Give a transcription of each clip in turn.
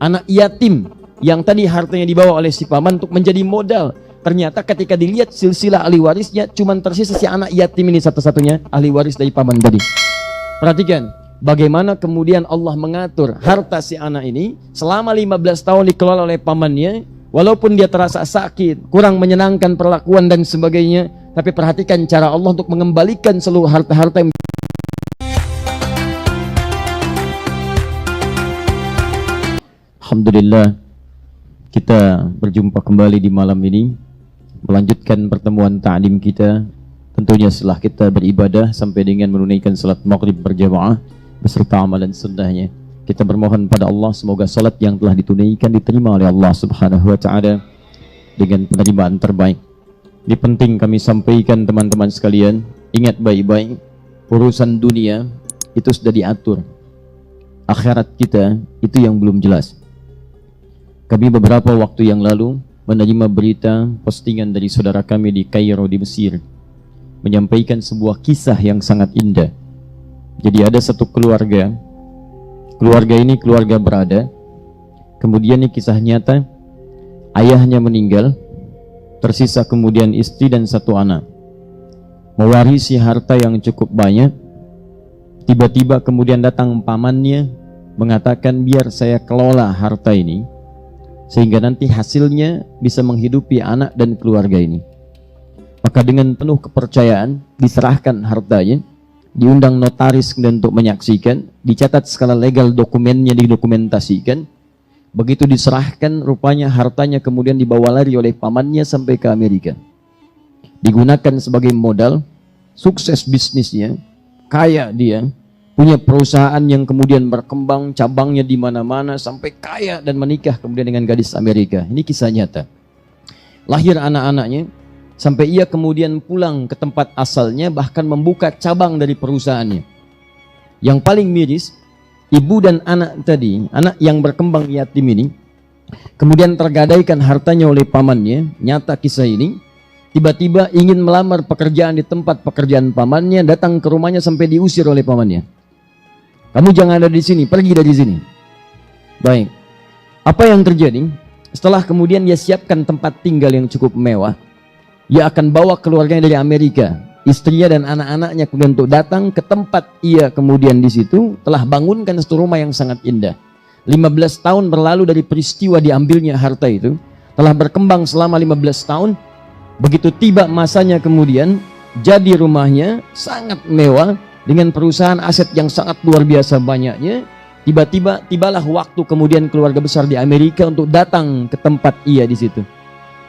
Anak yatim yang tadi hartanya dibawa oleh si paman untuk menjadi modal. Ternyata ketika dilihat silsilah ahli warisnya, cuman tersisa si anak yatim ini satu-satunya ahli waris dari paman tadi. Perhatikan bagaimana kemudian Allah mengatur harta si anak ini selama 15 tahun dikelola oleh pamannya. Walaupun dia terasa sakit, kurang menyenangkan perlakuan dan sebagainya, tapi perhatikan cara Allah untuk mengembalikan seluruh harta-harta yang... Alhamdulillah, kita berjumpa kembali di malam ini, melanjutkan pertemuan ta'lim kita. Tentunya setelah kita beribadah sampai dengan menunaikan salat maghrib berjamaah beserta amalan sunnahnya, kita bermohon pada Allah semoga salat yang telah ditunaikan diterima oleh Allah Subhanahu wa taala dengan penerimaan terbaik. Ini penting kami sampaikan teman-teman sekalian, ingat baik-baik, urusan dunia itu sudah diatur. Akhirat kita itu yang belum jelas. Kami beberapa waktu yang lalu menerima berita postingan dari saudara kami di Kairo di Mesir, menyampaikan sebuah kisah yang sangat indah. Jadi ada satu keluarga ini keluarga berada, kemudian ini kisah nyata, ayahnya meninggal, tersisa kemudian istri dan satu anak, mewarisi harta yang cukup banyak. Tiba-tiba kemudian datang pamannya mengatakan, biar saya kelola harta ini sehingga nanti hasilnya bisa menghidupi anak dan keluarga ini. Maka dengan penuh kepercayaan diserahkan hartanya, diundang notaris untuk menyaksikan, dicatat skala legal, dokumennya didokumentasikan. Begitu diserahkan, rupanya hartanya kemudian dibawa lari oleh pamannya sampai ke Amerika, digunakan sebagai modal, sukses bisnisnya, kaya dia, punya perusahaan yang kemudian berkembang, cabangnya di mana-mana, sampai kaya dan menikah kemudian dengan gadis Amerika. Ini kisah nyata. Lahir anak-anaknya, sampai ia kemudian pulang ke tempat asalnya, bahkan membuka cabang dari perusahaannya. Yang paling miris, ibu dan anak tadi, anak yang berkembang yatim ini, kemudian tergadaikan hartanya oleh pamannya. Nyata kisah ini. Tiba-tiba ingin melamar pekerjaan di tempat pekerjaan pamannya, datang ke rumahnya sampai diusir oleh pamannya. Kamu jangan ada di sini, pergi dari sini. Baik. Apa yang terjadi? Setelah kemudian dia siapkan tempat tinggal yang cukup mewah, ia akan bawa keluarganya dari Amerika, istrinya dan anak-anaknya kemudian untuk datang ke tempat ia kemudian di situ telah bangunkan satu rumah yang sangat indah. 15 tahun berlalu dari peristiwa diambilnya harta itu, telah berkembang selama 15 tahun. Begitu tiba masanya kemudian jadi rumahnya sangat mewah dengan perusahaan aset yang sangat luar biasa banyaknya. Tibalah waktu kemudian keluarga besar di Amerika untuk datang ke tempat ia di situ.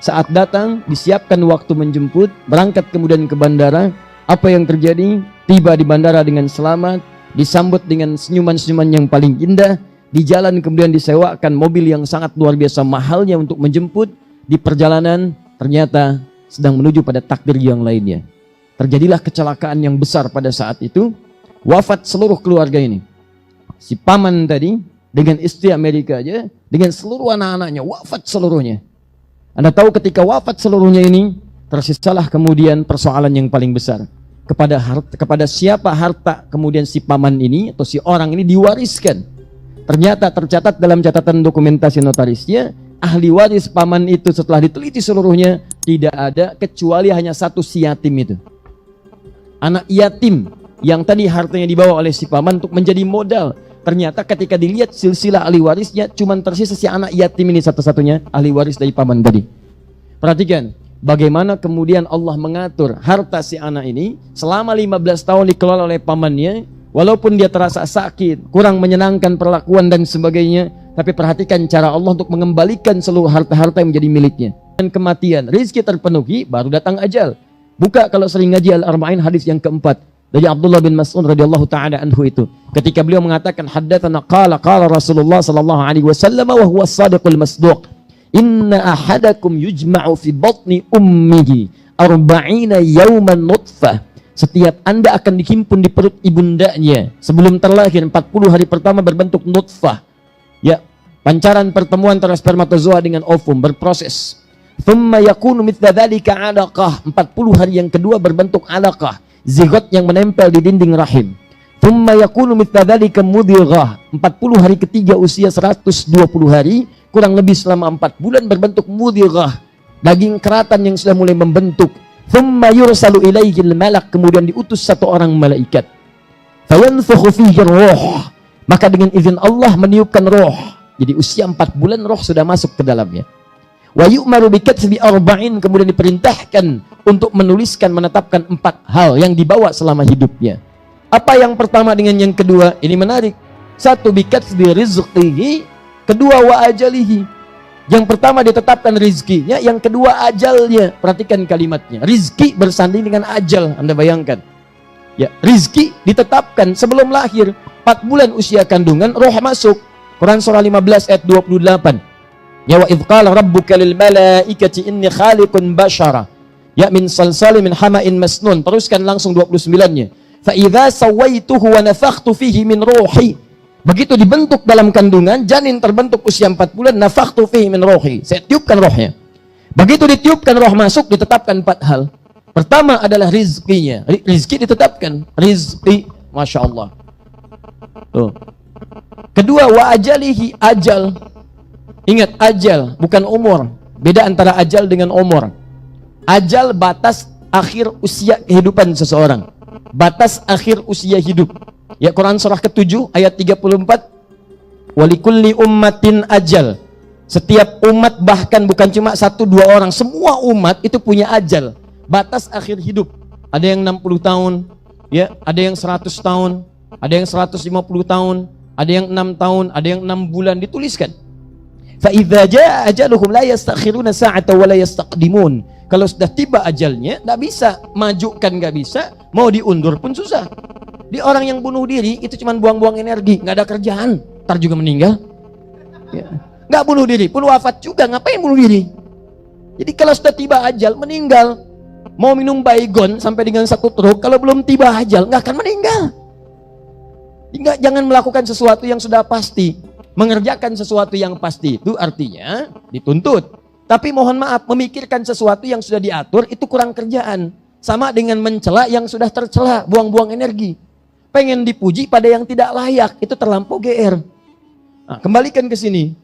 Saat datang, disiapkan waktu menjemput, berangkat kemudian ke bandara. Apa yang terjadi? Tiba di bandara dengan selamat, disambut dengan senyuman-senyuman yang paling indah. Di jalan kemudian disewakan mobil yang sangat luar biasa mahalnya untuk menjemput. Di perjalanan, ternyata sedang menuju pada takdir yang lainnya. Terjadilah kecelakaan yang besar pada saat itu. Wafat seluruh keluarga ini. Si paman tadi, dengan istri Amerika aja, dengan seluruh anak-anaknya, wafat seluruhnya. Anda tahu ketika wafat seluruhnya ini, tersisalah kemudian persoalan yang paling besar. Kepada siapa harta kemudian si paman ini atau si orang ini diwariskan. Ternyata tercatat dalam catatan dokumentasi notarisnya, ahli waris paman itu setelah diteliti seluruhnya, tidak ada kecuali hanya satu si yatim itu. Anak yatim yang tadi hartanya dibawa oleh si paman untuk menjadi modal. Ternyata ketika dilihat silsilah ahli warisnya, cuman tersisa si anak yatim ini satu-satunya ahli waris dari paman tadi. Perhatikan bagaimana kemudian Allah mengatur harta si anak ini selama 15 tahun dikelola oleh pamannya. Walaupun dia terasa sakit, kurang menyenangkan perlakuan dan sebagainya, tapi perhatikan cara Allah untuk mengembalikan seluruh harta-harta yang menjadi miliknya. Dan kematian, rezeki terpenuhi, baru datang ajal. Buka kalau sering ngaji Al-Arba'in hadis yang keempat dari Abdullah bin Mas'ud radhiyallahu taala anhu itu, ketika beliau mengatakan haddatsana qala Rasulullah sallallahu alaihi wasallam wa huwa as-sadiqul masduq, inna ahadakum yujma'u fi batni ummihi 40 yawman nutfah. Setiap Anda akan dihimpun di perut ibundanya sebelum terlahir 40 hari pertama berbentuk nutfah. Ya, pancaran pertemuan antara spermatozoa dengan ovum berproses. Thumma yakunu mithla dzalika 'alaqah. 40 hari yang kedua berbentuk 'alaqah, zigot yang menempel di dinding rahim. Thumma yakunu mithla dzalika mudghah. 40 hari ketiga usia 120 hari, kurang lebih selama 4 bulan berbentuk mudghah. Daging keratan yang sudah mulai membentuk. Thumma yursalu ilaihil malak, kemudian diutus satu orang malaikat. Fayanfukhu fihi ruh. Maka dengan izin Allah meniupkan roh. Jadi usia 4 bulan roh sudah masuk ke dalamnya. Wa yu'maru bikatbi arba'in, kemudian diperintahkan untuk menuliskan, menetapkan 4 hal yang dibawa selama hidupnya. Apa yang pertama dengan yang kedua? Ini menarik. Satu, bikatbi rizqihi, kedua wa ajalihi. Yang pertama ditetapkan rizkinya, yang kedua ajalnya. Perhatikan kalimatnya. Rizki bersanding dengan ajal. Anda bayangkan. Ya, rizki ditetapkan sebelum lahir. 4 bulan usia kandungan, roh masuk. Quran surah 15 ayat 28. Ya wa idh qala rabbuka lil malaikati inni khaliqun bashara. Ya min salsalin min hama'in masnun. Teruskan langsung 29-nya. Fa idza sawaituhu wa nafakhtu fihi min ruhi. Begitu dibentuk dalam kandungan, janin terbentuk usia 4 bulan, nafakhtu fihi min ruhi. Saya tiupkan rohnya. Begitu ditiupkan roh masuk, ditetapkan 4 hal. Pertama adalah rizkinya. Rizki ditetapkan. Rizki, Masya Allah. Tuh. Kedua, wa ajalihi, ajal. Ingat, ajal bukan umur. Beda antara ajal dengan umur. Ajal batas akhir usia kehidupan seseorang. Batas akhir usia hidup. Ya, Quran surah ke-7 ayat 34. Walikulli ummatin ajal. Setiap umat, bahkan bukan cuma 1-2 orang, semua umat itu punya ajal. Batas akhir hidup. Ada yang 60 tahun, ya, ada yang 100 tahun, ada yang 150 tahun, ada yang 6 tahun, ada yang 6 bulan, dituliskan. Fa idza jaa ajaluhum la yastakhiruna sa'atan wa la yastaqdimun. Kalau sudah tiba ajalnya, enggak bisa majukan, enggak bisa, mau diundur pun susah. Di orang yang bunuh diri itu cuma buang-buang energi, enggak ada kerjaan, ntar juga meninggal. Ya. Enggak bunuh diri pun wafat juga, ngapain bunuh diri? Jadi kalau sudah tiba ajal, meninggal. Mau minum baygon sampai dengan 1 truk, kalau belum tiba ajal enggak akan meninggal. Jangan melakukan sesuatu yang sudah pasti. Mengerjakan sesuatu yang pasti itu artinya dituntut. Tapi mohon maaf, memikirkan sesuatu yang sudah diatur itu kurang kerjaan. Sama dengan mencela yang sudah tercela, buang-buang energi. Pengen dipuji pada yang tidak layak, itu terlampau GR. Nah, kembalikan ke sini.